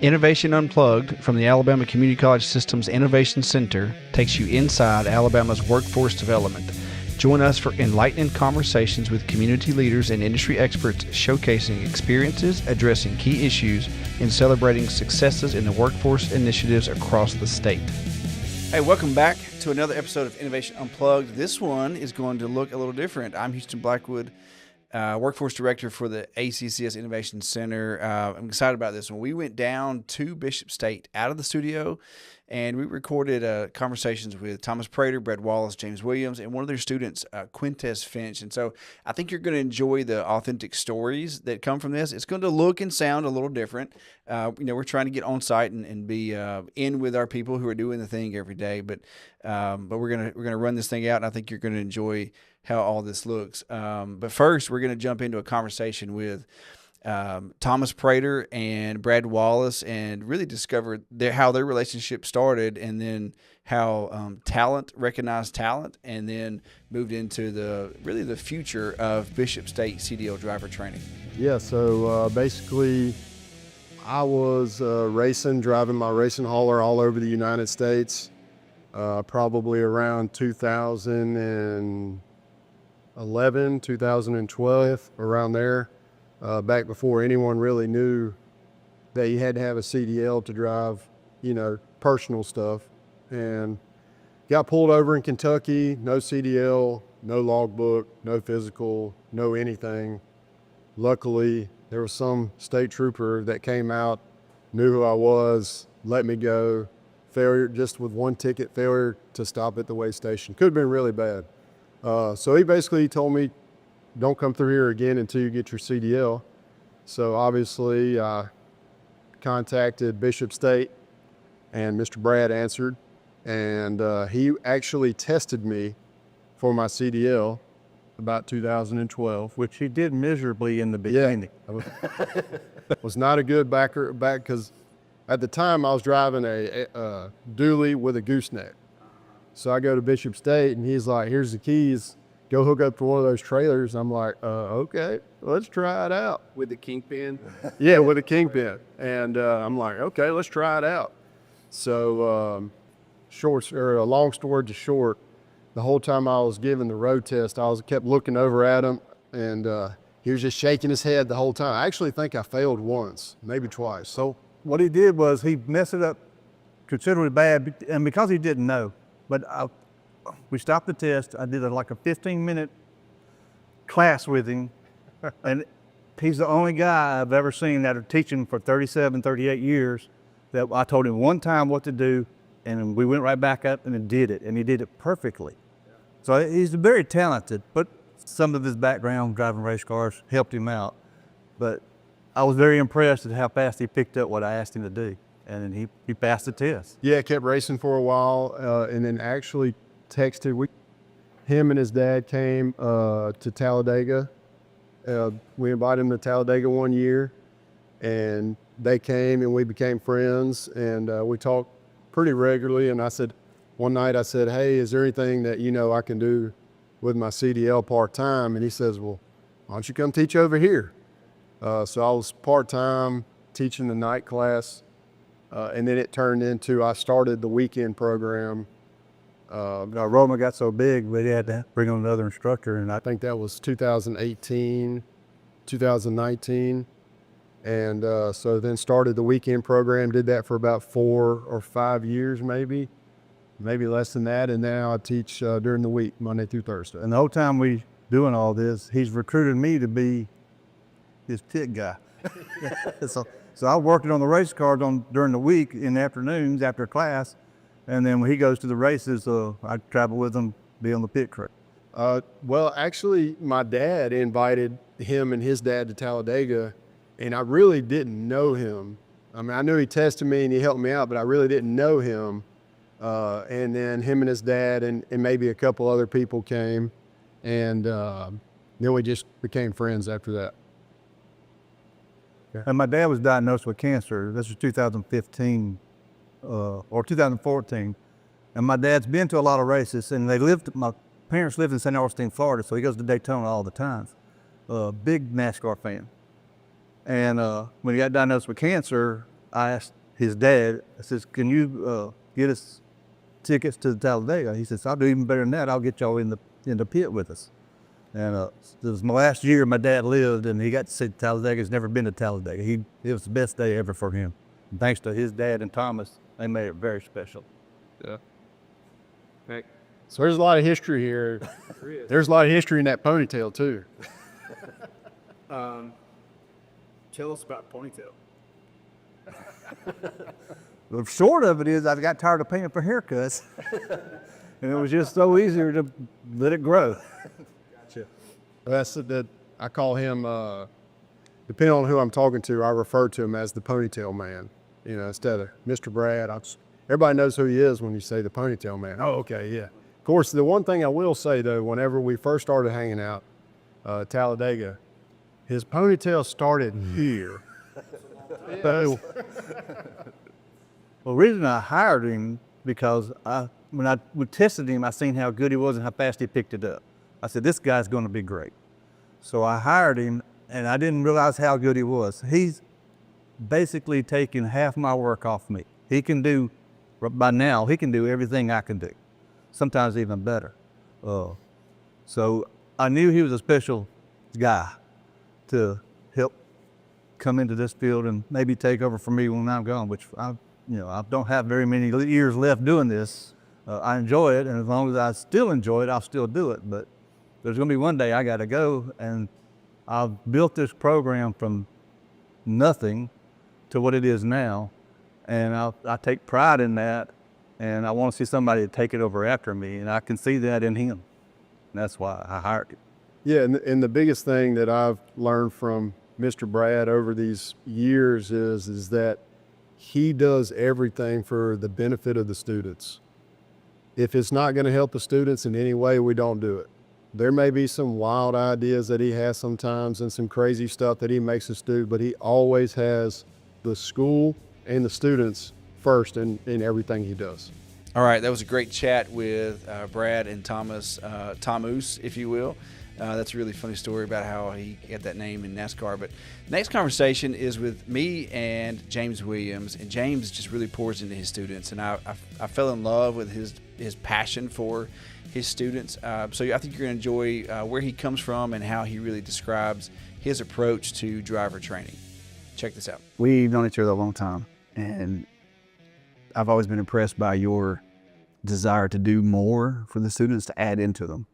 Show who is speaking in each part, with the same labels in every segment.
Speaker 1: Innovation Unplugged from the Alabama Community College System's Innovation Center takes you inside Alabama's workforce development. Join us for enlightening conversations with community leaders and industry experts showcasing experiences, addressing key issues, and celebrating successes in the workforce initiatives across the state. Hey, welcome back to another episode of Innovation Unplugged. This one is going to look a little different. I'm Houston Blackwood, Workforce Director for the ACCS Innovation Center. I'm excited about this one. We went down to Bishop State out of the studio, and we recorded conversations with Thomas Prater, Brad Wallace, James Williams, and one of their students, Quintez Finch. And so I think you're going to enjoy the authentic stories that come from this. It's going to look and sound a little different. We're trying to get on site and be in with our people who are doing the thing every day. But we're gonna run this thing out, and I think you're going to enjoy how all this looks. But first, we're going to jump into a conversation with Thomas Prater and Brad Wallace, and really discover how their relationship started, and then how talent recognized talent, and then moved into the future of Bishop State CDL driver training.
Speaker 2: Yeah, so basically I was driving my racing hauler all over the United States, probably around 2011, 2012, around there. Back before anyone really knew that you had to have a CDL to drive, personal stuff. And got pulled over in Kentucky, no CDL, no logbook, no physical, no anything. Luckily, there was some state trooper that came out, knew who I was, let me go. Failure, just with one ticket, failure to stop at the weigh station. Could have been really bad. So he basically told me, don't come through here again until you get your CDL. So obviously I contacted Bishop State, and Mr. Brad answered, and he actually tested me for my CDL about 2012.
Speaker 3: Which he did miserably in the beginning.
Speaker 2: Yeah, was not a good back because at the time I was driving a dually with a gooseneck. So I go to Bishop State, and he's like, here's the keys. Go hook up to one of those trailers. I'm like, okay, let's try it out.
Speaker 4: With the kingpin?
Speaker 2: Yeah, with a kingpin. And I'm like, okay, let's try it out. So a long story to short, the whole time I was giving the road test, I kept looking over at him, and he was just shaking his head the whole time. I actually think I failed once, maybe twice.
Speaker 3: So what he did was he messed it up considerably bad, and because he didn't know. But we stopped the test. I did like a 15-minute class with him, and he's the only guy I've ever seen that are teaching for 37, 38 years that I told him one time what to do, and we went right back up and did it, and he did it perfectly. So he's very talented, but some of his background driving race cars helped him out. But I was very impressed at how fast he picked up what I asked him to do, and then he passed the test.
Speaker 2: Yeah, kept racing for a while, and then actually texted. Him and his dad came to Talladega. We invited him to Talladega one year, and they came and we became friends, and we talked pretty regularly. And one night I said, hey, is there anything that I can do with my CDL part-time? And he says, well, why don't you come teach over here? So I was part-time teaching the night class, and then it turned into I started the weekend program.
Speaker 3: Roma got so big, we had to bring on another instructor, and
Speaker 2: I think that was 2018, 2019. And so then started the weekend program, did that for about 4 or 5 years, maybe less than that. And now I teach during the week, Monday through Thursday.
Speaker 3: And the whole time we doing all this, he's recruited me to be his pit guy. So I worked it on the race cars during the week in the afternoons after class. And then when he goes to the races, I travel with him, be on the pit crew.
Speaker 2: Well, actually, my dad invited him and his dad to Talladega, and I really didn't know him. I mean, I knew he tested me and he helped me out, but I really didn't know him. And then him and his dad and maybe a couple other people came, and then we just became friends after that.
Speaker 3: And my dad was diagnosed with cancer. This was 2015. Or 2014, and my dad's been to a lot of races, and my parents lived in St. Augustine, Florida, so he goes to Daytona all the time. Big NASCAR fan. And when he got diagnosed with cancer, I asked his dad, I says, can you get us tickets to Talladega? He says, I'll do even better than that. I'll get y'all in the pit with us. And it was my last year my dad lived, and he got to see Talladega. He's never been to Talladega. It was the best day ever for him. And thanks to his dad and Thomas, they made it very special.
Speaker 4: Yeah. Okay.
Speaker 2: So there's a lot of history here. There's a lot of history in that ponytail too.
Speaker 4: Tell us about ponytail.
Speaker 3: The short of it is I got tired of paying for haircuts. And it was just so easier to let it grow.
Speaker 4: Gotcha.
Speaker 2: That's that. I call him. Depending on who I'm talking to, I refer to him as the ponytail man. You know, instead of Mr. Brad. Everybody knows who he is when you say the ponytail man. Oh, okay, yeah. Of course, the one thing I will say though, whenever we first started hanging out, Talladega, his ponytail started here. So,
Speaker 3: Well, the reason I hired him because when I tested him, I seen how good he was and how fast he picked it up. I said, this guy's going to be great. So I hired him, and I didn't realize how good he was. He's basically taking half my work off me. By now, he can do everything I can do, sometimes even better. So I knew he was a special guy to help come into this field and maybe take over for me when I'm gone, which I don't have very many years left doing this. I enjoy it, and as long as I still enjoy it, I'll still do it. But there's going to be one day I got to go, and I've built this program from nothing to what it is now, and I take pride in that, and I want to see somebody take it over after me, and I can see that in him. And that's why I hired him.
Speaker 2: yeah, and the biggest thing that I've learned from Mr. Brad over these years is that he does everything for the benefit of the students. If it's not going to help the students in any way, we don't do it. There may be some wild ideas that he has sometimes and some crazy stuff that he makes us do, but he always has the school and the students first in everything he does.
Speaker 1: All right, that was a great chat with Brad and Thomas, Tomus, if you will. That's a really funny story about how he got that name in NASCAR. But next conversation is with me and James Williams, and James just really pours into his students, and I fell in love with his passion for his students. So I think you're going to enjoy where he comes from and how he really describes his approach to driver training. Check this out.
Speaker 5: We've known each other a long time, and I've always been impressed by your desire to do more for the students, to add into them,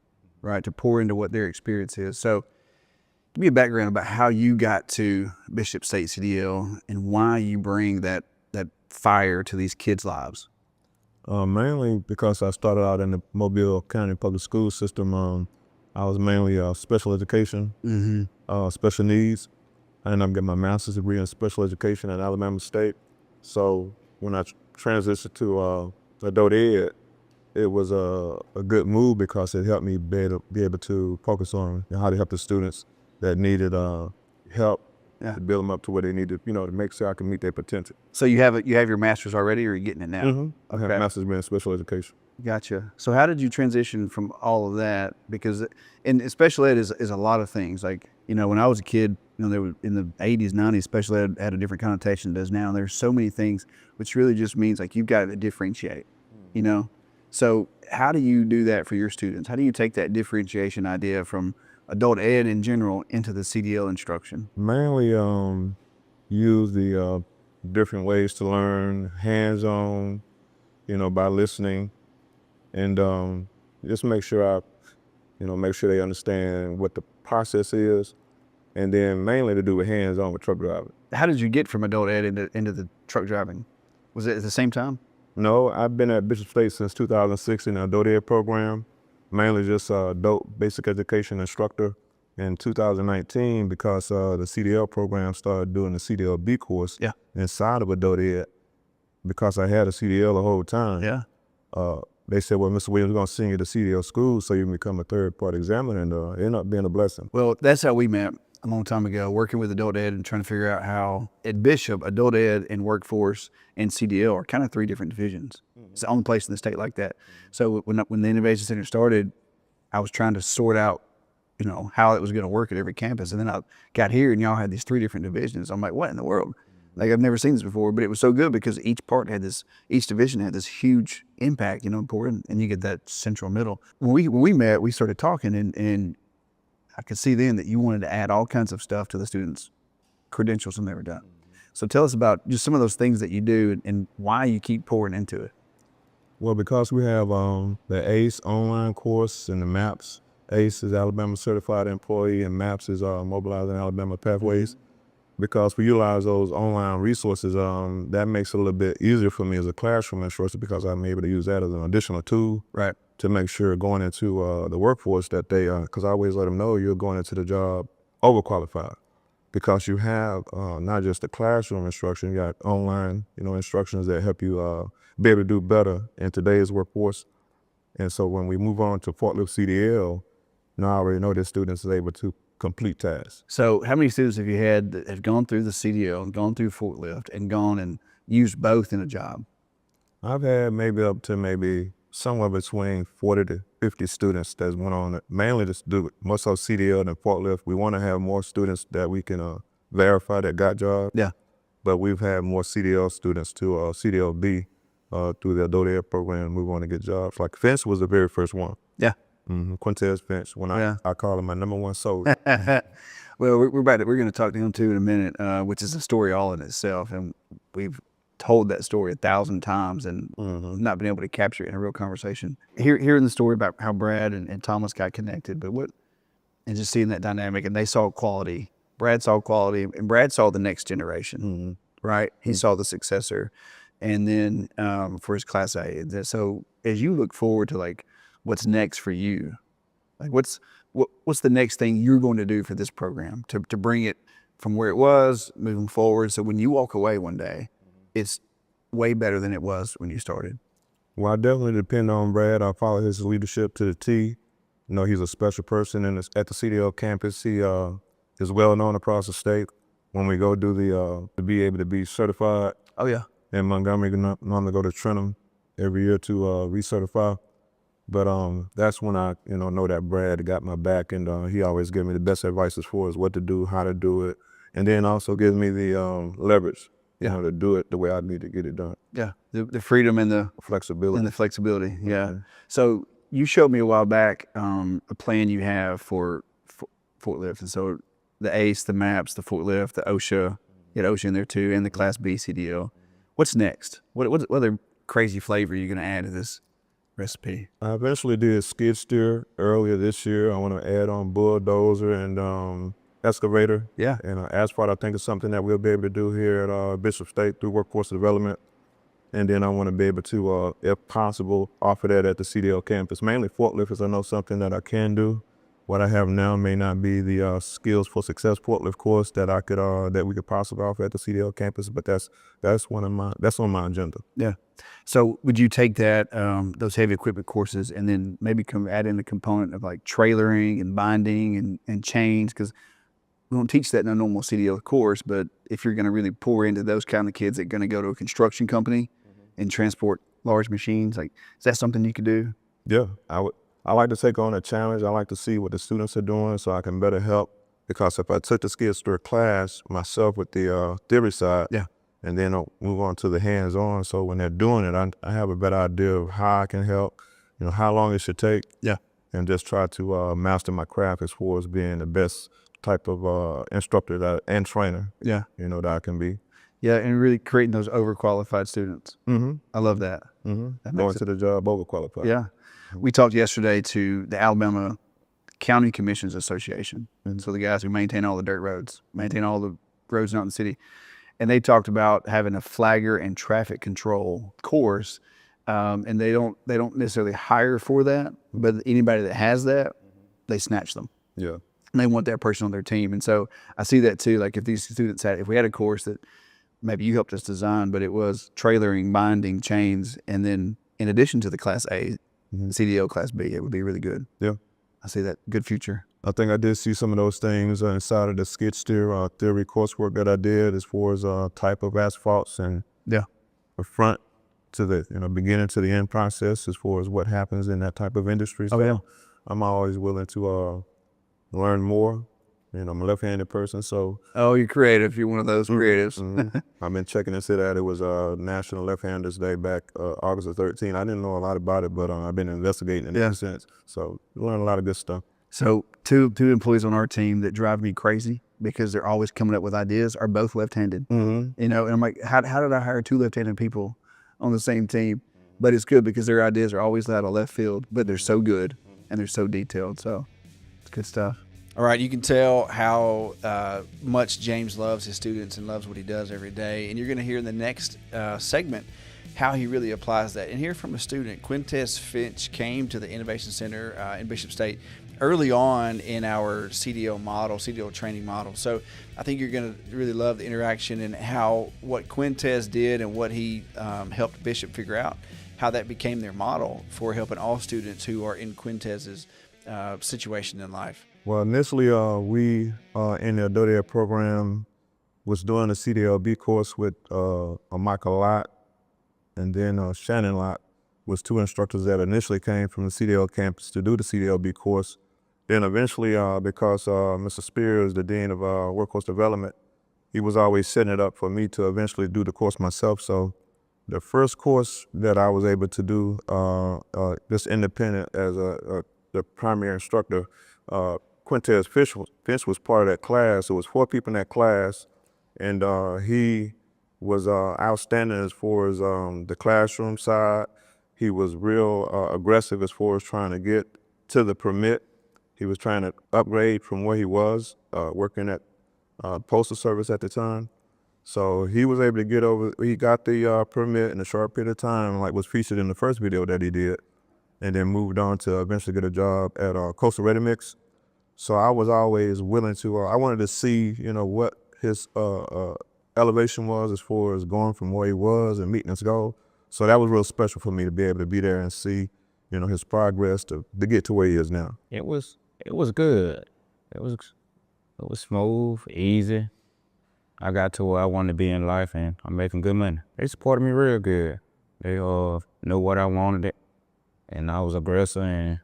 Speaker 5: right? To pour into what their experience is. So give me a background about how you got to Bishop State CDL and why you bring that fire to these kids' lives.
Speaker 6: Mainly because I started out in the Mobile County public school system. I was mainly special education, special needs. I ended up getting my master's degree in special education at Alabama State. So when I transitioned to adult ed, it was a good move because it helped me be able to focus on how to help the students that needed help to build them up to where they needed, to make sure I can meet their potential.
Speaker 5: So you have your master's already, or are you getting it now?
Speaker 6: I have a master's degree in special education.
Speaker 5: Gotcha. So how did you transition from all of that? Because in special ed is a lot of things. Like, when I was a kid, there were in the 80s, 90s, special ed had a different connotation than it does now. And there's so many things, which really just means like you've got to differentiate, So how do you do that for your students? How do you take that differentiation idea from adult ed in general into the CDL instruction?
Speaker 6: Mainly use the different ways to learn, hands-on, by listening, and just make sure they understand what the process is, and then mainly to do with hands-on with truck driving.
Speaker 5: How did you get from adult ed into the truck driving? Was it at the same time?
Speaker 6: No, I've been at Bishop State since 2006 in the adult ed program, mainly just adult basic education instructor. In 2019, because the CDL program started doing the CDL-B course inside of adult ed, because I had a CDL the whole time. They said, well, Mr. Williams, we're going to send you to CDL school so you can become a third-party examiner, and it ended up being a blessing.
Speaker 5: Well, that's how we met a long time ago, working with adult ed and trying to figure out how at Bishop, adult ed and workforce and CDL are kind of three different divisions. It's the only place in the state like that. So when the Innovation Center started, I was trying to sort out how it was going to work at every campus. And then I got here and y'all had these three different divisions. I'm like, what in the world? Like I've never seen this before, but it was so good because each division had this huge impact, important, and you get that central middle. When we met, we started talking, and I could see then that you wanted to add all kinds of stuff to the students' credentials when they were done. So tell us about just some of those things that you do and why you keep pouring into it.
Speaker 6: Well, because we have the ACE online course and the MAPS. ACE is Alabama Certified Employee, and MAPS is Mobilizing Alabama Pathways. Because we utilize those online resources, that makes it a little bit easier for me as a classroom instructor because I'm able to use that as an additional tool to make sure going into the workforce that they, because I always let them know you're going into the job overqualified. Because you have not just the classroom instruction, you got online, instructions that help you be able to do better in today's workforce. And so when we move on to forklift CDL, I already know that students are able to complete tasks.
Speaker 5: So how many students have you had that have gone through the CDL and gone through forklift and gone and used both in a job?
Speaker 6: I've had maybe up to somewhere between 40 to 50 students that's went on it, mainly just do it. Most of CDL and forklift. We want to have more students that we can verify that got jobs.
Speaker 5: Yeah.
Speaker 6: But we've had more CDL students to CDLB through the adult ed program move on to get jobs. Like Finch was the very first one.
Speaker 5: Yeah.
Speaker 6: Quintez Finch, when I call him my number one soldier.
Speaker 5: Well, we're going to talk to him too in a minute, which is a story all in itself. And we've told that story 1,000 times and not been able to capture it in a real conversation. Hearing the story about how Brad and Thomas got connected, and just seeing that dynamic, and they saw quality. Brad saw quality, and Brad saw the next generation, right? He saw the successor, and then for his Class A. So as you look forward to like what's next for you, like what's the next thing you're going to do for this program to bring it from where it was moving forward? So when you walk away one day, it's way better than it was when you started.
Speaker 6: Well, I definitely depend on Brad. I follow his leadership to the T. He's a special person at the CDL campus. He is well known across the state. When we go do to be able to be certified.
Speaker 5: Oh yeah.
Speaker 6: In Montgomery, normally go to Trenton every year to recertify. But that's when I know that Brad got my back, and he always gives me the best advice as far as what to do, how to do it, and then also gives me the leverage, to do it the way I need to get it done.
Speaker 5: Yeah, the freedom and the
Speaker 6: flexibility.
Speaker 5: Yeah. So you showed me a while back a plan you have for forklift, and so the ACE, the MAPS, the forklift, the OSHA, you had OSHA in there too, and the Class B CDL. What's next? What other crazy flavor are you going to add to this recipe?
Speaker 6: I eventually did skid steer earlier this year. I want to add on bulldozer and excavator.
Speaker 5: Yeah.
Speaker 6: And asphalt, I think, is something that we'll be able to do here at Bishop State through workforce development. And then I want to be able to, if possible, offer that at the CDL campus. Mainly forklift is I know something that I can do. What I have now may not be the skills for success forklift course that I could that we could possibly offer at the CDL campus, but that's on my agenda.
Speaker 5: Yeah. So would you take that those heavy equipment courses and then maybe add in the component of like trailering and binding and chains? Because we don't teach that in a normal CDL course, but if you're going to really pour into those kind of kids that are going to go to a construction company and transport large machines, like is that something you could do?
Speaker 6: Yeah, I would. I like to take on a challenge. I like to see what the students are doing so I can better help. Because if I took the skid steer class myself with the theory side, and then I'll move on to the hands-on, so when they're doing it, I have a better idea of how I can help, how long it should take, and just try to master my craft as far as being the best type of instructor and trainer, that I can be.
Speaker 5: Yeah, and really creating those overqualified students. I love that.
Speaker 6: Going to the job overqualified.
Speaker 5: Yeah. We talked yesterday to the Alabama County Commissions Association. And so the guys who maintain all the dirt roads, maintain all the roads out in the city. And they talked about having a flagger and traffic control course. And they don't necessarily hire for that, but anybody that has that, they snatch them.
Speaker 6: Yeah.
Speaker 5: And they want that person on their team. And so I see that too. Like if these students if we had a course that maybe you helped us design, but it was trailering, binding, chains, and then in addition to the Class A, CDL Class B, it would be really good.
Speaker 6: Yeah.
Speaker 5: I see that. Good future.
Speaker 6: I think I did see some of those things inside of the skid steer theory coursework that I did as far as type of asphalts and the front to the beginning to the end process as far as what happens in that type of industry. So I'm always willing to learn more I'm a left-handed person, so
Speaker 5: Oh, you're creative. You're one of those creatives.
Speaker 6: I've been checking to see that it was National Left-Handers Day back August the 13th. I didn't know a lot about it, but I've been investigating it
Speaker 5: Yeah.
Speaker 6: ever since. So learned a lot of good stuff.
Speaker 5: So two employees on our team that drive me crazy because they're always coming up with ideas are both left-handed. And I'm like, how did I hire two left-handed people on the same team? But it's good because their ideas are always out of left field, but they're so good and they're so detailed. So it's good stuff.
Speaker 1: All right, you can tell how much James loves his students and loves what he does every day. And you're going to hear in the next segment how he really applies that. And hear from a student. Quintez Finch came to the Innovation Center in Bishop State early on in our CDL training model. So I think you're going to really love the interaction and how what Quintez did and what he helped Bishop figure out, how that became their model for helping all students who are in Quintez's situation in life.
Speaker 6: Well, initially, we in the Adult Ed program was doing a CDLB course with Michael Lott and then Shannon Lott was two instructors that initially came from the CDL campus to do the CDLB course. Then eventually, because Mr. Spears, the Dean of Workforce Development, he was always setting it up for me to eventually do the course myself. So the first course that I was able to do, just independent as the primary instructor, Quintez Finch was part of that class. There was 4 people in that class, and he was outstanding as far as the classroom side. He was real aggressive as far as trying to get to the permit. He was trying to upgrade from where he was, working at Postal Service at the time. So he was able to get over, he got the permit in a short period of time, like was featured in the first video that he did, and then moved on to eventually get a job at Coastal Ready Mix. So I was always willing to, I wanted to see, what his elevation was as far as going from where he was and meeting his goal. So that was real special for me to be able to be there and see, his progress to get to where he is now.
Speaker 7: It was good. It was smooth, easy. I got to where I wanted to be in life, and I'm making good money. They supported me real good. They knew what I wanted, and I was aggressive, and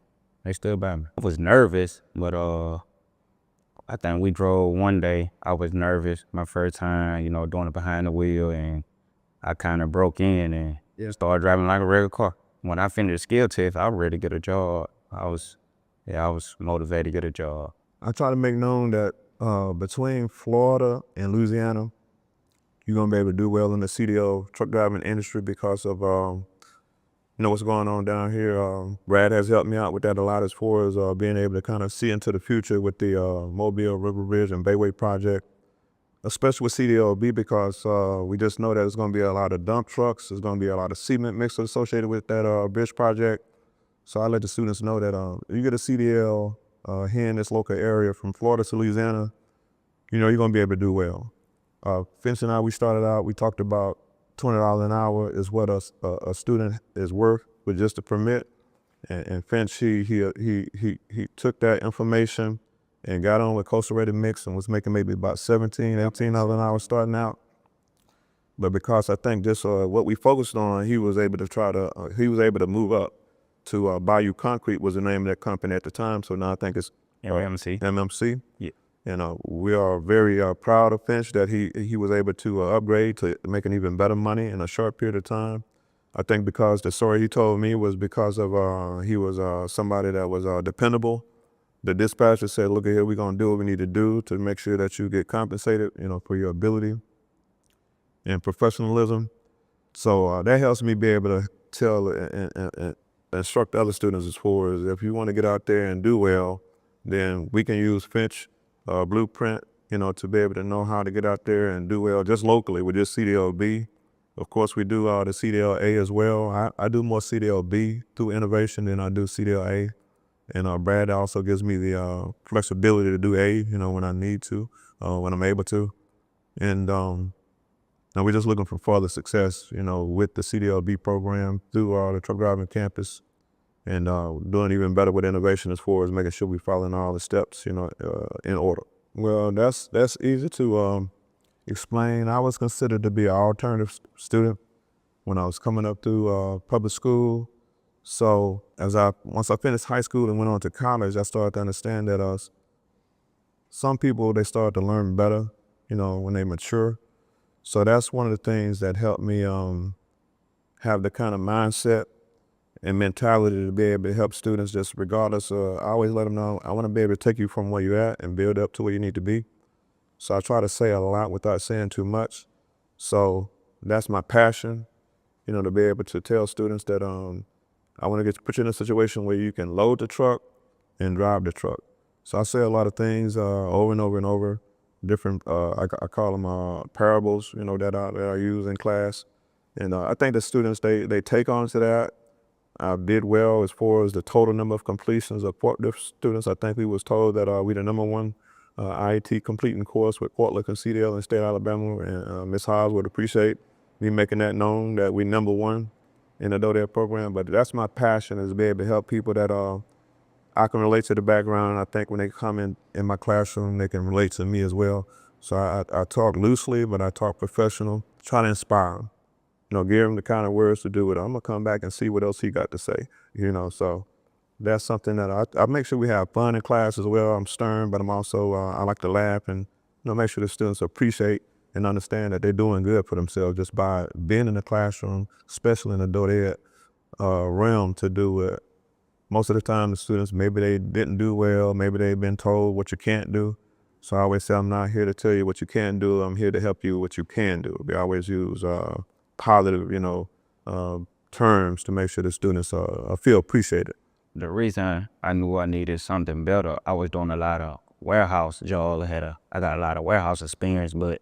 Speaker 7: they stood by me. I was nervous, but I think we drove one day. I was nervous my first time, doing it behind the wheel, and I kind of broke in and started driving like a regular car. When I finished the skill test, I was ready to get a job. I was motivated to get a job.
Speaker 6: I try to make known that between Florida and Louisiana, you're gonna be able to do well in the CDL truck driving industry because of what's going on down here. Brad has helped me out with that a lot as far as being able to kind of see into the future with the Mobile River Bridge and Bayway project, especially with CDLB, because we just know that there's gonna be a lot of dump trucks, there's gonna be a lot of cement mixers associated with that bridge project. So I let the students know that you get a CDL here in this local area from Florida to Louisiana, you're gonna be able to do well. Finch and I, we started out, we talked about $20 an hour is what a student is worth with just a permit. And Finch, he took that information and got on with Coastal Ready Mix and was making maybe about $17, $18 an hour starting out. But because I think just what we focused on, he was able to move up to Bayou Concrete was the name of that company at the time. So now I think it's MMC.
Speaker 7: Yeah.
Speaker 6: And we are very proud of Finch that he was able to upgrade to making even better money in a short period of time. I think because the story he told me was because of he was somebody that was dependable. The dispatcher said, look here, we're gonna do what we need to do to make sure that you get compensated, for your ability and professionalism. So that helps me be able to tell and instruct other students as far as if you want to get out there and do well, then we can use Finch blueprint, to be able to know how to get out there and do well just locally with just CDLB. Of course, we do the CDLA as well. I do more CDLB through innovation than I do CDLA. And Brad also gives me the flexibility to do A, when I need to, when I'm able to. And now we're just looking for further success, with the CDLB program through the truck driving campus, and doing even better with innovation as far as making sure we're following all the steps, in order. Well, that's easy to explain. I was considered to be an alternative student when I was coming up through public school. So once I finished high school and went on to college, I started to understand that some people, they start to learn better, you know, when they mature. So that's one of the things that helped me have the kind of mindset and mentality to be able to help students just regardless. I always let them know, I want to be able to take you from where you're at and build up to where you need to be. So I try to say a lot without saying too much. So that's my passion, you know, to be able to tell students that I want to put you in a situation where you can load the truck and drive the truck. So I say a lot of things over and over and over, different, I call them parables, you know, that I use in class. And I think the students, they take on to that. I did well as far as the total number of completions of forklift students. I think we was told that we the #1 IET completing course with forklift and CDL in state of Alabama, and Ms. Hodge would appreciate me making that known that we #1 in the DODER program. But that's my passion, is to be able to help people that I can relate to the background. I think when they come in my classroom, they can relate to me as well. So I talk loosely, but I talk professional, try to inspire them. You know, give him the kind of words to do it. I'm gonna come back and see what else he got to say, you know. So that's something that I make sure we have fun in class as well. I'm stern, but I'm also, I like to laugh and, you know, make sure the students appreciate and understand that they're doing good for themselves just by being in the classroom, especially in the DODER realm, to do it. Most of the time the students, maybe they didn't do well, maybe they've been told what you can't do. So I always say, I'm not here to tell you what you can do, I'm here to help you what you can do. We always use positive, you know, terms to make sure the students feel appreciated.
Speaker 7: The reason I knew I needed something better, I was doing a lot of warehouse jobs. I got a lot of warehouse experience, but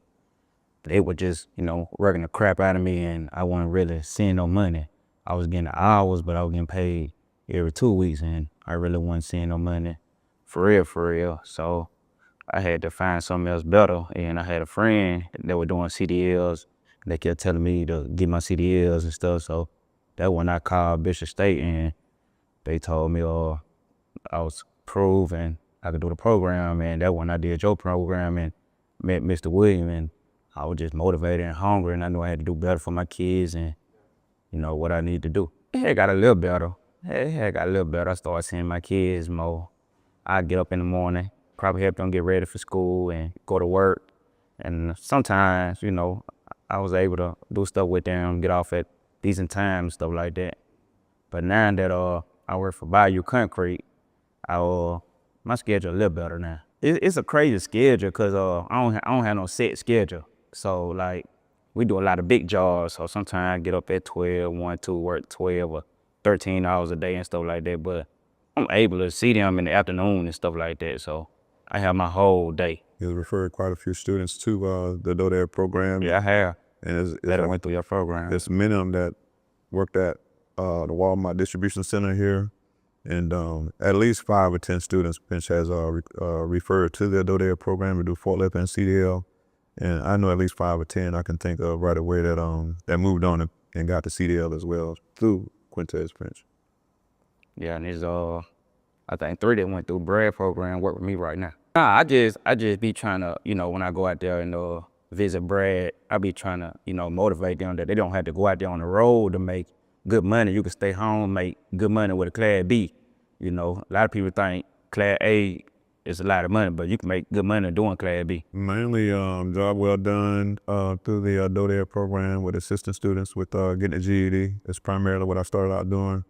Speaker 7: they were just, you know, working the crap out of me, and I wasn't really seeing no money. I was getting hours, but I was getting paid every 2 weeks, and I really wasn't seeing no money for real. So I had to find something else better, and I had a friend that was doing CDLs. They kept telling me to get my CDLs and stuff. So that when I called Bishop State, and they told me I was approved and I could do the program. And that when I did your program and met Mr. William, and I was just motivated and hungry, and I knew I had to do better for my kids and, you know, what I need to do. It got a little better. I started seeing my kids more. I get up in the morning, probably help them get ready for school and go to work. And sometimes, you know, I was able to do stuff with them, get off at decent times, stuff like that. But now that I work for Bayou Concrete, my schedule a little better now. It's a crazy schedule because I don't have no set schedule. So like, we do a lot of big jobs. So sometimes I get up at 12, 1, 2, work 12 or 13 hours a day and stuff like that. But I'm able to see them in the afternoon and stuff like that. So I have my whole day.
Speaker 6: You referred quite a few students to the DODER program.
Speaker 7: Yeah, I have.
Speaker 6: And
Speaker 7: I went through your program.
Speaker 6: There's many of them that worked at the Walmart distribution center here, and at least 5 or 10 students Pinch has referred to the DODER program to do forklift and CDL, and I know at least 5 or 10 I can think of right away that moved on and got the CDL as well through Quintez Pinch.
Speaker 7: Yeah, and there's I think 3 that went through Brad program work with me right now. Nah, I just be trying to, you know, when I go out there and visit Brad, I be trying to, you know, motivate them that they don't have to go out there on the road to make good money. You can stay home, make good money with a Class B. You know, a lot of people think Class A is a lot of money, but you can make good money doing Class B.
Speaker 6: Mainly job well done through the DODER program with assistant students with getting a GED. It's primarily what I started out doing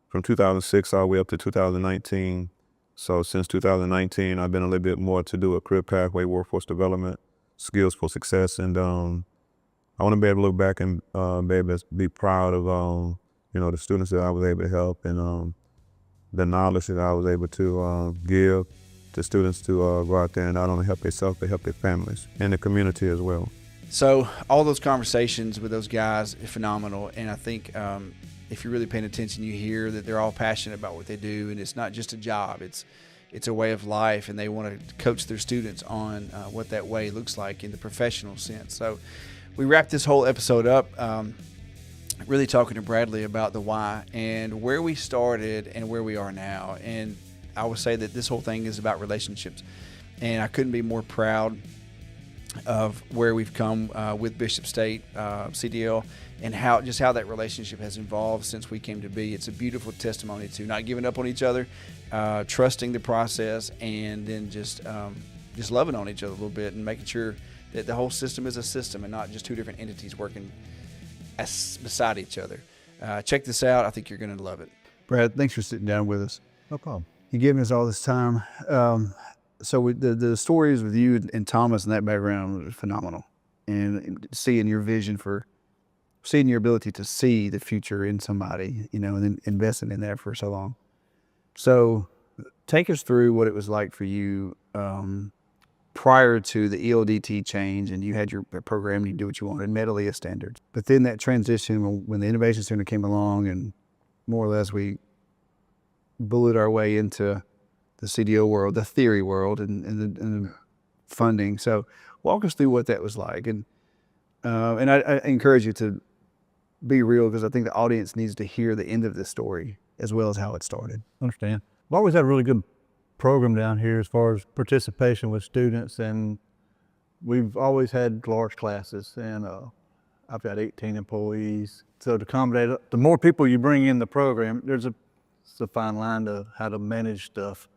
Speaker 6: from 2006 all the way up to 2019. So since 2019, I've been a little bit more to do a career pathway, workforce development, skills for success, and I want to be able to look back and be able to be proud of you know, the students that I was able to help, and the knowledge that I was able to give to students to go out there and not only help themselves, but help their families and the community as well.
Speaker 1: So all those conversations with those guys are phenomenal, and I think if you're really paying attention, you hear that they're all passionate about what they do, and it's not just a job, it's a way of life, and they want to coach their students on what that way looks like in the professional sense. So we wrapped this whole episode up really talking to Bradley about the why and where we started and where we are now. And I would say that this whole thing is about relationships, and I couldn't be more proud of where we've come with Bishop State CDL, and how that relationship has evolved since we came to be. It's a beautiful testimony to not giving up on each other, trusting the process, and then just just loving on each other a little bit and making sure that the whole system is a system and not just two different entities working beside each other. Check this out. I think you're going to love it.
Speaker 5: Brad, thanks for sitting down with us.
Speaker 3: No problem.
Speaker 5: You giving us all this time. So the stories with you and Thomas and that background was phenomenal, and seeing your vision for, seeing your ability to see the future in somebody, you know, and then investing in that for so long. So take us through what it was like for you prior to the ELDT change, and you had your program and you do what you wanted, met ALEA standards. But then that transition when the Innovation Center came along, and more or less we bullet our way into the CDL world, the theory world, and the funding. So walk us through what that was like. And I encourage you to be real, because I think the audience needs to hear the end of this story as well as how it started.
Speaker 3: Understand. I've always had a really good program down here as far as participation with students, and we've always had large classes, and I've got 18 employees. So to accommodate, the more people you bring in the program, it's a fine line to how to manage stuff.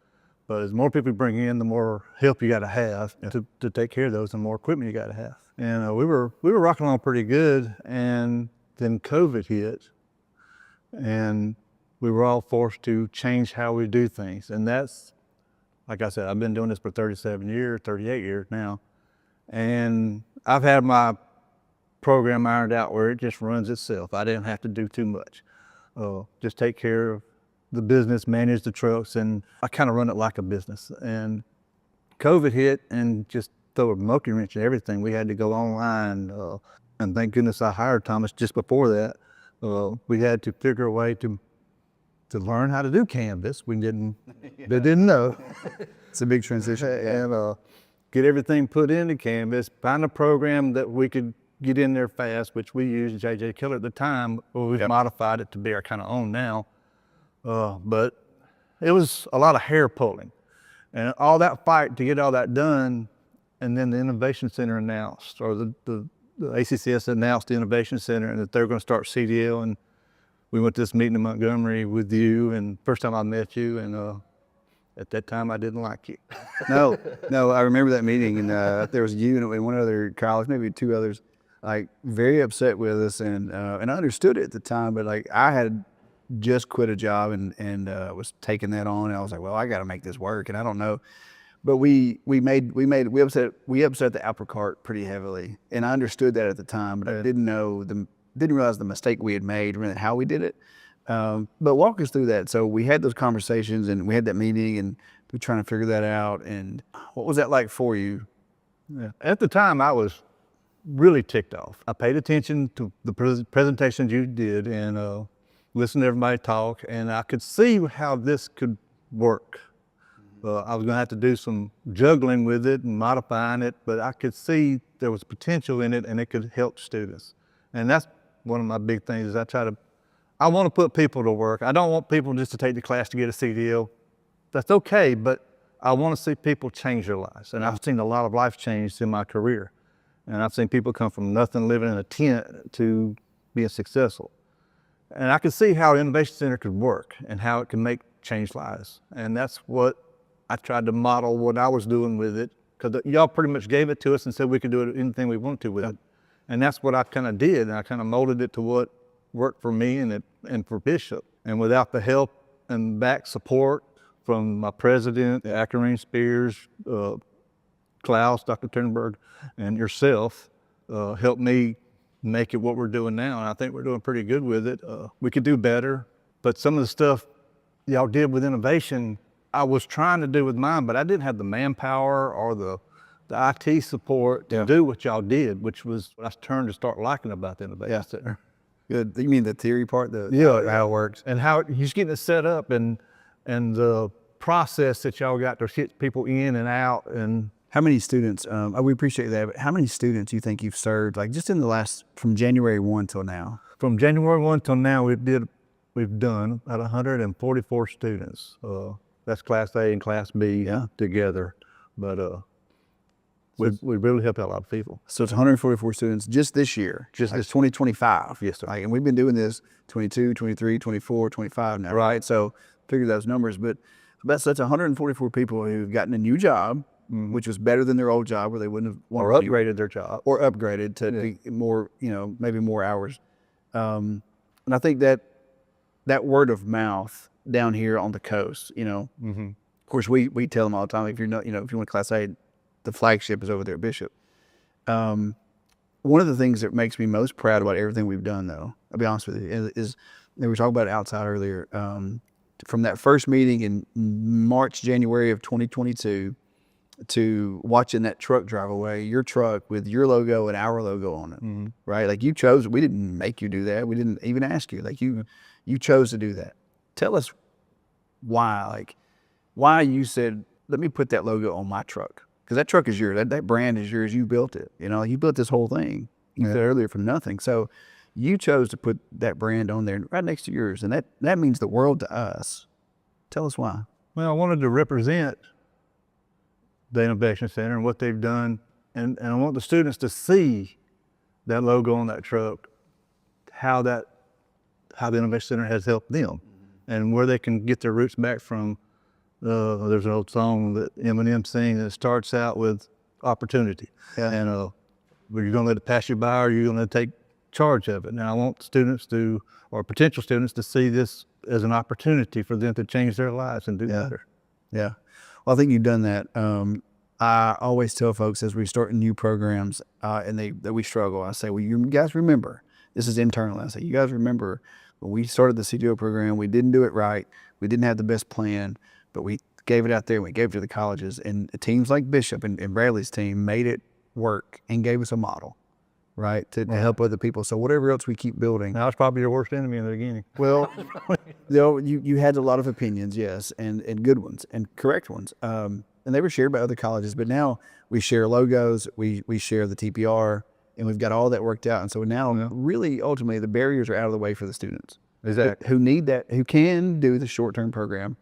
Speaker 3: But as more people you bring in, the more help you got to have to take care of those, and more equipment you got to have. And we were rocking along pretty good, and then COVID hit, and we were all forced to change how we do things. And that's, like I said, I've been doing this for 37 years, 38 years now. And I've had my program ironed out where it just runs itself. I didn't have to do too much. Just take care of the business, manage the trucks, and I kind of run it like a business. And COVID hit and just threw a monkey wrench in everything. We had to go online. And thank goodness I hired Thomas just before that. We had to figure a way to learn how to do Canvas. We didn't know.
Speaker 5: It's a big transition.
Speaker 3: And get everything put into Canvas, find a program that we could get in there fast, which we used J.J. Killer at the time, but we've modified it to be our kind of own now. But it was a lot of hair pulling. And all that fight to get all that done, and then the Innovation Center announced, or the ACCS announced the Innovation Center, and that they were going to start CDL. And we went to this meeting in Montgomery with you, and first time I met you, and at that time I didn't like you.
Speaker 5: No, I remember that meeting, and there was you and one other college, maybe two others, like very upset with us, and I understood it at the time, but like I had just quit a job and was taking that on, and I was like, well, I got to make this work, and I don't know. But we upset the apple cart pretty heavily, and I understood that at the time, but I didn't realize the mistake we had made, really how we did it. But walk us through that. So we had those conversations, and we had that meeting, and we were trying to figure that out. And what was that like for you?
Speaker 3: Yeah. At the time, I was really ticked off. I paid attention to the presentations you did, and listened to everybody talk, and I could see how this could work. I was going to have to do some juggling with it and modifying it, but I could see there was potential in it, and it could help students. And that's one of my big things is I want to put people to work. I don't want people just to take the class to get a CDL. That's okay, but I want to see people change their lives. And I've seen a lot of life change in my career. And I've seen people come from nothing, living in a tent, to being successful. And I could see how the Innovation Center could work and how it can change lives. And that's what I tried to model what I was doing with it, because y'all pretty much gave it to us and said we could do anything we wanted to with it. And that's what I kind of did, and I kind of molded it to what worked for me and for Bishop. And without the help and back support from my president, Acarine Spears, Klaus, Dr. Turnberg, and yourself, helped me make it what we're doing now. And I think we're doing pretty good with it. We could do better, but some of the stuff y'all did with innovation, I was trying to do with mine, but I didn't have the manpower or the IT support to do what y'all did, which was what I turned to start liking about the Innovation Center.
Speaker 5: Good. You mean the theory part, how it works?
Speaker 3: And how he's getting it set up, and the process that y'all got to get people in and out. And
Speaker 5: how many students, we appreciate that, but how many students do you think you've served, like just in the from January 1 till now?
Speaker 3: From January 1 till now, we've done about 144 students. That's Class A and Class B together. But we really helped out a lot of people.
Speaker 5: So it's 144 students just this year, just this 2025.
Speaker 3: Yes, sir.
Speaker 5: And we've been doing this 22, 23, 24, 25 now, right? So figure those numbers. But that's 144 people who've gotten a new job, which was better than their old job where they wouldn't have
Speaker 3: Or
Speaker 5: wanted to be-
Speaker 3: upgraded their job.
Speaker 5: or upgraded to be more, maybe more hours. And I think that word of mouth down here on the coast, of course, we tell them all the time, if you're not, if you want Class A, the flagship is over there at Bishop. One of the things that makes me most proud about everything we've done, though, I'll be honest with you, is we were talking about it outside earlier. From that first meeting in March, January of 2022, to watching that truck drive away, your truck with your logo and our logo on it, right? Like you chose, we didn't make you do that. We didn't even ask you. Like you chose to do that. Tell us why, why you said, let me put that logo on my truck. Because that truck is yours. That brand is yours. You built it. You built this whole thing. You said earlier from nothing. So you chose to put that brand on there right next to yours. And that means the world to us. Tell us why.
Speaker 3: Well, I wanted to represent the Innovation Center and what they've done. And I want the students to see that logo on that truck, how the Innovation Center has helped them and where they can get their roots back from. There's an old song that Eminem sings that starts out with opportunity.
Speaker 5: Yeah.
Speaker 3: And you're going to let it pass you by or you're going to take charge of it. Now, I want students or potential students to see this as an opportunity for them to change their lives and do better.
Speaker 5: Yeah. Well, I think you've done that. I always tell folks as we start new programs and that we struggle, I say, well, you guys remember, this is internal. I say, you guys remember when we started the CDL program, we didn't do it right. We didn't have the best plan, but we gave it out there and we gave it to the colleges. And teams like Bishop and Bradley's team made it work and gave us a model, right, to help other people. So whatever else we keep building.
Speaker 3: Now, it's probably your worst enemy in the beginning.
Speaker 5: Well, you had a lot of opinions, yes, and good ones and correct ones. And they were shared by other colleges, but now we share logos, we share the TPR, and we've got all that worked out. And so now really ultimately the barriers are out of the way for the students.
Speaker 3: Exactly.
Speaker 5: Who need that, who can do the short-term program.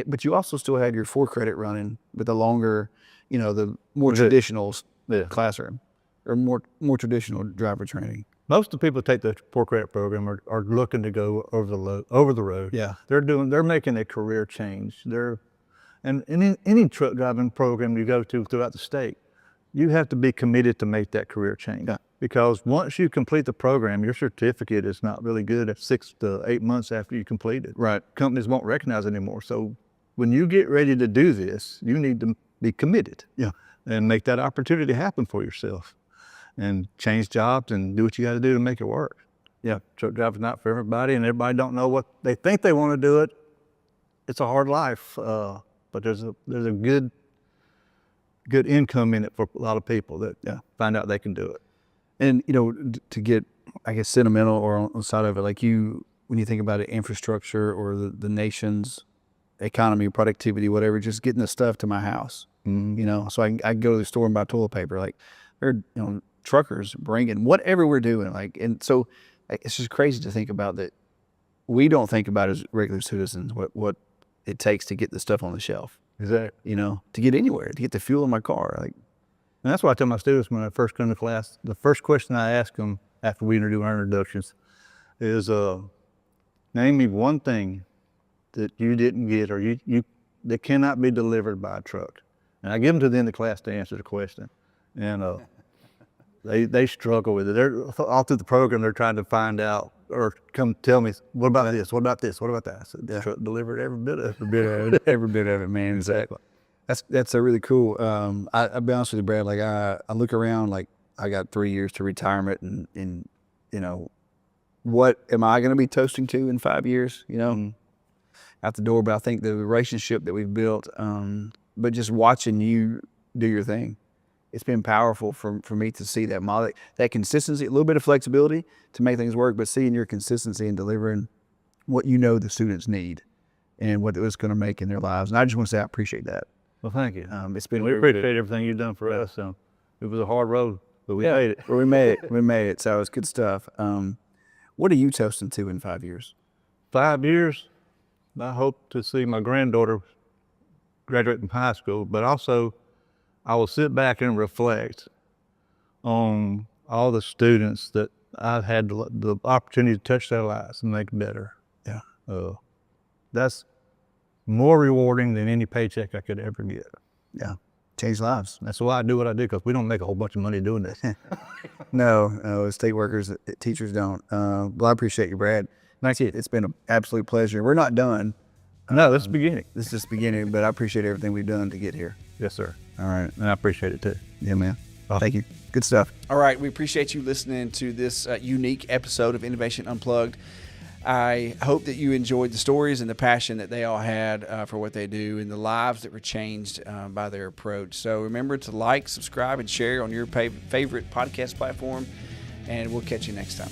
Speaker 5: But you also still had your 4-credit running with the longer, the more traditional classroom or more traditional driver training.
Speaker 3: Most of the people that take the 4-credit program are looking to go over the road.
Speaker 5: Yeah.
Speaker 3: They're making a career change. And in any truck driving program you go to throughout the state, you have to be committed to make that career change.
Speaker 5: Yeah.
Speaker 3: Because once you complete the program, your certificate is not really good at 6 to 8 months after you complete it.
Speaker 5: Right.
Speaker 3: Companies won't recognize it anymore. So when you get ready to do this, you need to be committed.
Speaker 5: Yeah.
Speaker 3: And make that opportunity happen for yourself. And change jobs and do what you got to do to make it work. Yeah, truck driving's not for everybody, and everybody don't know what they think they want to do it. It's a hard life, but there's a good income in it for a lot of people that find out they can do it.
Speaker 5: And to get, I guess, sentimental or on the side of it, like when you think about it, infrastructure or the nation's economy, productivity, whatever, just getting the stuff to my house. So I can go to the store and buy toilet paper. Like they're truckers bringing whatever we're doing. And so it's just crazy to think about that. We don't think about as regular citizens what it takes to get the stuff on the shelf.
Speaker 3: Exactly.
Speaker 5: To get anywhere, to get the fuel in my car.
Speaker 3: And that's what I tell my students when I first come to class. The first question I ask them after we do our introductions is, name me one thing that you didn't get or that cannot be delivered by a truck. And I give them to the end of the class to answer the question. And they struggle with it. They're all through the program. They're trying to find out or come tell me, what about this? What about this? What about that? I said, the truck delivered every bit of it.
Speaker 5: Every bit of it, man. Exactly. That's a really cool. I'll be honest with you, Brad. Like I look around, like I got 3 years to retirement, and what am I going to be toasting to in 5 years? Out the door. But I think the relationship that we've built, but just watching you do your thing, it's been powerful for me to see that model, that consistency, a little bit of flexibility to make things work, but seeing your consistency in delivering what the students need and what it's going to make in their lives. And I just want to say I appreciate that.
Speaker 3: Well, thank you.
Speaker 5: It's been
Speaker 3: We appreciate everything you've done for us. It was a hard road, but we made it.
Speaker 5: Well, we made it. We made it. So it's good stuff. What are you toasting to in 5 years?
Speaker 3: 5 years, I hope to see my granddaughter graduate from high school, but also I will sit back and reflect on all the students that I've had the opportunity to touch their lives and make it better.
Speaker 5: Yeah.
Speaker 3: That's more rewarding than any paycheck I could ever get.
Speaker 5: Yeah. change lives.
Speaker 3: That's why I do what I do, because we don't make a whole bunch of money doing this.
Speaker 5: No, state workers, teachers don't. Well, I appreciate you, Brad.
Speaker 3: Thank you.
Speaker 5: It's been an absolute pleasure. We're not done.
Speaker 3: No, this is the beginning.
Speaker 5: This is just the beginning, but I appreciate everything we've done to get here.
Speaker 3: Yes, sir.
Speaker 5: All right.
Speaker 3: And I appreciate it too.
Speaker 5: Yeah, man. Thank you. Good stuff.
Speaker 1: All right, we appreciate you listening to this unique episode of Innovation Unplugged. I hope that you enjoyed the stories and the passion that they all had for what they do and the lives that were changed by their approach. So remember to like, subscribe, and share on your favorite podcast platform, and we'll catch you next time.